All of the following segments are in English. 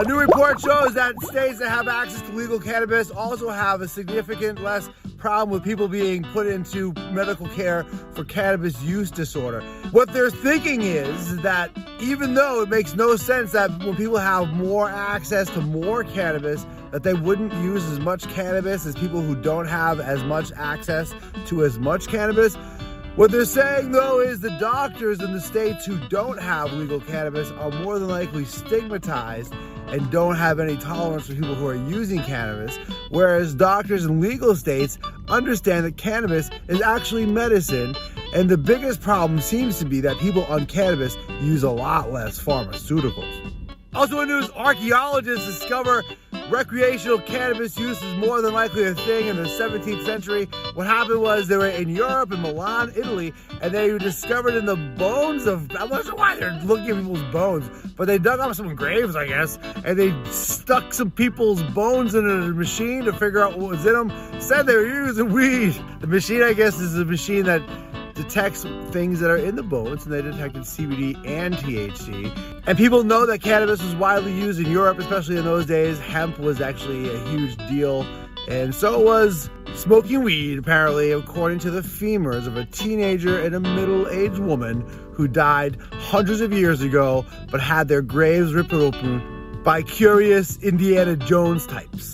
A new report shows that states that have access to legal cannabis also have a significant less problem with people being put into medical care for cannabis use disorder. What they're thinking is that even though it makes no sense that when people have more access to more cannabis, that they wouldn't use as much cannabis as people who don't have as much access to as much cannabis. What they're saying, though, is the doctors in the states who don't have legal cannabis are more than likely stigmatized and don't have any tolerance for people who are using cannabis, whereas doctors in legal states understand that cannabis is actually medicine, and the biggest problem seems to be that people on cannabis use a lot less pharmaceuticals. Also in news, archeologists discover recreational cannabis use is more than likely a thing in the 17th century. What happened was they were in Europe, in Milan, Italy, and they discovered in the bones of, I'm not sure why they're looking at people's bones, but they dug up some graves, I guess, and they stuck some people's bones in a machine to figure out what was in them. Said they were using weed. The machine, I guess, is a machine that detects things that are in the bones, and they detected CBD and THC. And people know that cannabis was widely used in Europe, especially in those days. Hemp was actually a huge deal, and so was smoking weed, apparently, according to the femurs of a teenager and a middle-aged woman who died hundreds of years ago, but had their graves ripped open by curious Indiana Jones types.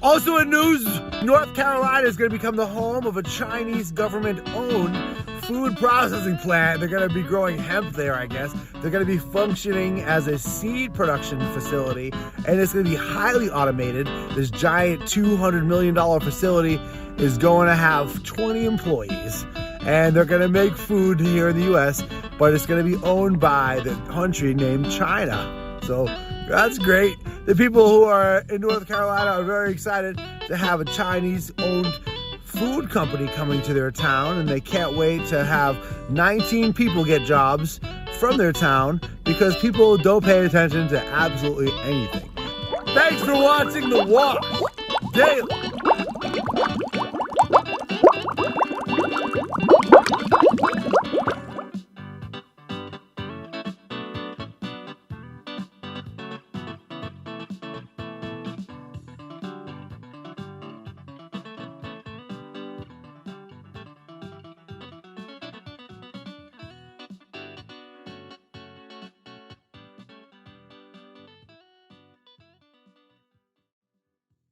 Also in news, North Carolina is going to become the home of a Chinese government-owned food processing plant. They're going to be growing hemp there, I guess. They're going to be functioning as a seed production facility, and it's going to be highly automated. This giant $200 million facility is going to have 20 employees, and they're going to make food here in the U.S., but it's going to be owned by the country named China. So that's great. The people who are in North Carolina are very excited to have a Chinese-owned food company coming to their town, and they can't wait to have 19 people get jobs from their town because people don't pay attention to absolutely anything. Thanks for watching The Wash Daily.